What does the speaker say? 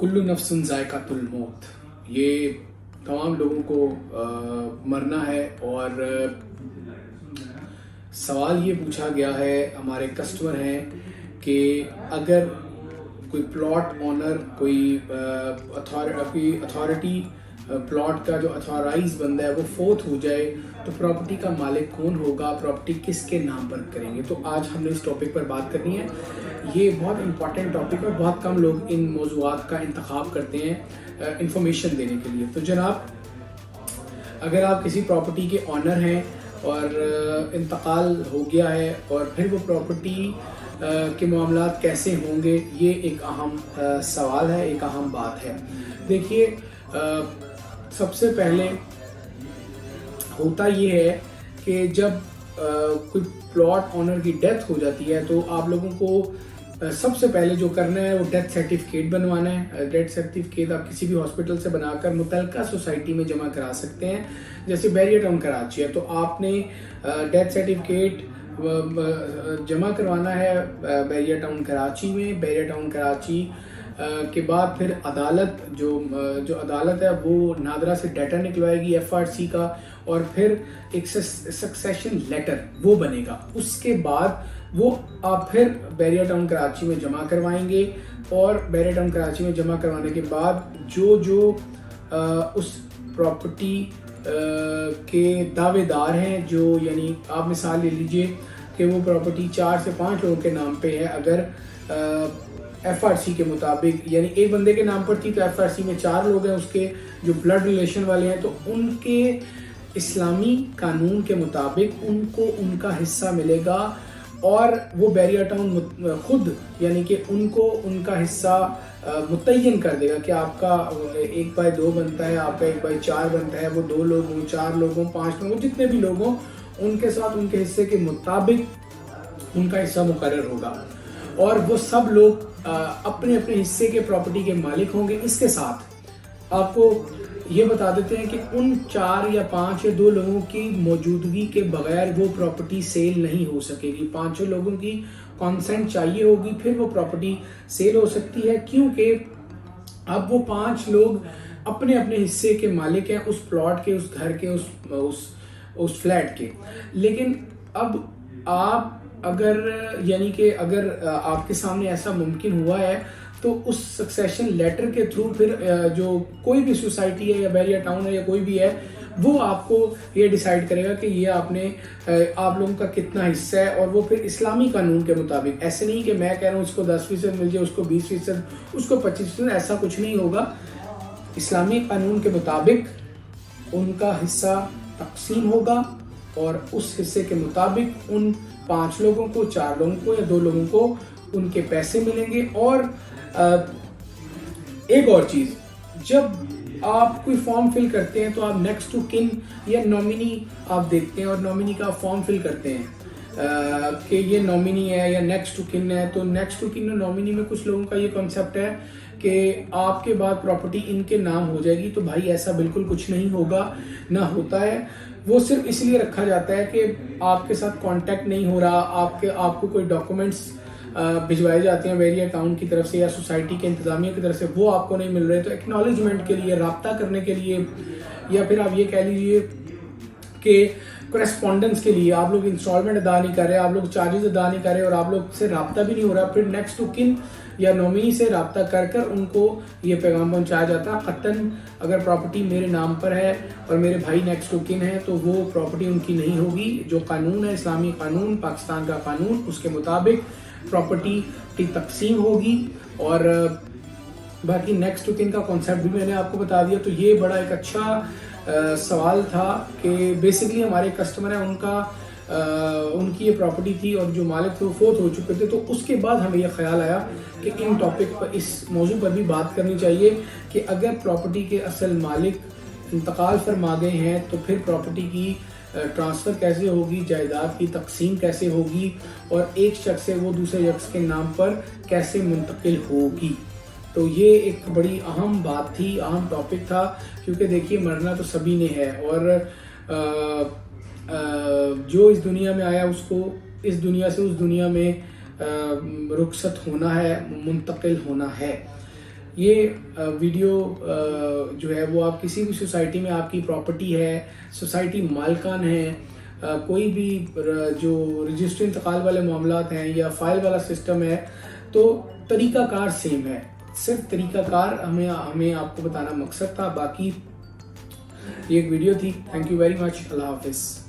कुल्लु नफ्सुन ज़ायक़ातुल मौत, ये तमाम लोगों को मरना है। और सवाल ये पूछा गया है, हमारे कस्टमर हैं कि अगर कोई प्लॉट ओनर, कोई अथॉरिटी, प्लॉट का जो अथॉराइज बंदा है वो फोत हो जाए तो प्रॉपर्टी का मालिक कौन होगा, प्रॉपर्टी किसके नाम पर करेंगे। तो आज हमने इस टॉपिक पर बात करनी है। ये बहुत इंपॉर्टेंट टॉपिक है, बहुत कम लोग इन मौज़ूआत का इंतखाब करते हैं इंफॉर्मेशन देने के लिए। तो जनाब, अगर आप किसी प्रॉपर्टी के ऑनर हैं और इंतकाल हो गया है और फिर वो प्रॉपर्टी के मामलात कैसे होंगे, ये एक अहम सवाल है, एक अहम बात है। देखिए, सबसे पहले होता ये है कि जब कोई प्लॉट ऑनर की डेथ हो जाती है तो आप लोगों को सबसे पहले जो करना है वो डेथ सर्टिफिकेट बनवाना है। डेथ सर्टिफिकेट आप किसी भी हॉस्पिटल से बनाकर मुतलका सोसाइटी में जमा करा सकते हैं। जैसे बैरिया टाउन कराची है तो आपने डेथ सर्टिफिकेट जमा करवाना है बैरिया टाउन कराची में। बैरिया टाउन कराची के बाद फिर अदालत जो अदालत है वो नादरा से डाटा निकलवाएगी FRC का, और फिर एक सक्सेशन लेटर वो बनेगा। उसके बाद वो आप फिर बैरिया टाउन कराची में जमा करवाएंगे, और बैरिया टाउन कराची में जमा करवाने के बाद जो उस प्रॉपर्टी के दावेदार हैं, जो यानी आप मिसाल ले लीजिए कि वो प्रॉपर्टी 4 से 5 लोगों के नाम पे है। अगर FRC के मुताबिक, यानी एक बंदे के नाम पर थी तो FRC में 4 लोग हैं उसके जो ब्लड रिलेशन वाले हैं, तो उनके इस्लामी कानून के मुताबिक उनको उनका हिस्सा मिलेगा। और वो बैरिया टाउन खुद यानी कि उनको उनका हिस्सा मुतय्यन कर देगा कि आपका 1/2 बनता है, आपका 1/4 बनता है। वो 2 लोग हों, 4 लोग हों, 5 लोग हों, जितने भी लोग हों, उनके साथ उनके हिस्से के मुताबिक उनका हिस्सा मुकर्रर होगा, और वो सब लोग अपने अपने हिस्से के प्रॉपर्टी के मालिक होंगे। इसके साथ आपको ये बता देते हैं कि उन 4 या 5 या 2 लोगों की मौजूदगी के बगैर वो प्रॉपर्टी सेल नहीं हो सकेगी। 5 लोगों की कॉन्सेंट चाहिए होगी, फिर वो प्रॉपर्टी सेल हो सकती है, क्योंकि अब वो 5 लोग अपने अपने हिस्से के मालिक हैं उस प्लॉट के, उस घर के, उस फ्लैट के। लेकिन अब आप अगर आपके सामने ऐसा मुमकिन हुआ है तो उस सक्सेशन लेटर के थ्रू फिर जो कोई भी सोसाइटी है या बैरिया टाउन है या कोई भी है, वो आपको ये डिसाइड करेगा कि ये आप लोगों का कितना हिस्सा है। और वो फिर इस्लामी कानून के मुताबिक, ऐसे नहीं कि मैं कह रहा हूँ उसको 10% मिल जाए, उसको 20%, उसको 25%, ऐसा कुछ नहीं होगा। इस्लामी कानून के मुताबिक उनका हिस्सा तकसीम होगा, और उस हिस्से के मुताबिक उन 5 लोगों को, 4 लोगों को या 2 लोगों को उनके पैसे मिलेंगे। और एक और चीज, जब आप कोई फॉर्म फिल करते हैं तो आप नेक्स्ट टू किन या नॉमिनी आप देखते हैं, और नॉमिनी का फॉर्म फिल करते हैं कि ये नॉमिनी है या नेक्स्ट टू किन है। तो नेक्स्ट टू किन और नॉमिनी में कुछ लोगों का ये कॉन्सेप्ट है कि आपके बाद प्रॉपर्टी इनके नाम हो जाएगी। तो भाई ऐसा बिल्कुल कुछ नहीं होगा, ना होता है। वो सिर्फ इसलिए रखा जाता है कि आपके साथ कांटेक्ट नहीं हो रहा, आपको कोई डॉक्यूमेंट्स भिजवाए जाते हैं बैरिया टाउन की तरफ से या सोसाइटी के इंतजामिया की तरफ से, वो आपको नहीं मिल रहे। तो एक्नॉलेजमेंट के लिए, राब्ता करने के लिए, या फिर आप ये कह लीजिए कि करेस्पॉन्डेंस के लिए, आप लोग इंस्टॉलमेंट अदा नहीं कर रहे, आप लोग चार्जेस अदा नहीं कर रहे, और आप लोग से राब्ता भी नहीं हो रहा, फिर नेक्स्ट टू किन या नॉमिनी से राब्ता कर उनको ये पैगाम पहुंचाया जाता है। क़तन अगर प्रॉपर्टी मेरे नाम पर है और मेरे भाई नेक्स्ट टू किन है तो वो प्रॉपर्टी उनकी नहीं होगी। जो कानून है, इस्लामी कानून, पाकिस्तान का कानून, उसके मुताबिक प्रॉपर्टी की तकसीम होगी। और बाकी नेक्स्ट टू किन का कॉन्सेप्ट भी मैंने आपको बता दिया। तो ये बड़ा एक अच्छा सवाल था कि बेसिकली हमारे कस्टमर है, उनकी ये प्रॉपर्टी थी और जो मालिक थे वो फोत हो चुके थे। तो उसके बाद हमें यह ख्याल आया कि इन टॉपिक पर, इस मौजू पर भी बात करनी चाहिए कि अगर प्रॉपर्टी के असल मालिक इंतकाल फरमा गए हैं तो फिर प्रॉपर्टी की ट्रांसफ़र कैसे होगी, जायदाद की तकसीम कैसे होगी, और एक शख्स से वो दूसरे शख्स के नाम पर कैसे मुंतकिल होगी। तो ये एक बड़ी अहम बात थी, अहम टॉपिक था, क्योंकि देखिए मरना तो सभी ने है, और जो इस दुनिया में आया उसको इस दुनिया से उस दुनिया में रुखसत होना है, मुंतकिल होना है। یہ ویڈیو جو ہے وہ آپ کسی بھی سوسائٹی میں آپ کی پراپرٹی ہے، سوسائٹی مالکان ہے، کوئی بھی جو رجسٹری انتقال والے معاملات ہیں یا فائل والا سسٹم ہے، تو طریقہ کار سیم ہے، صرف طریقہ کار ہمیں آپ کو بتانا مقصد تھا. باقی یہ ایک ویڈیو تھی. Thank you very much. اللہ حافظ.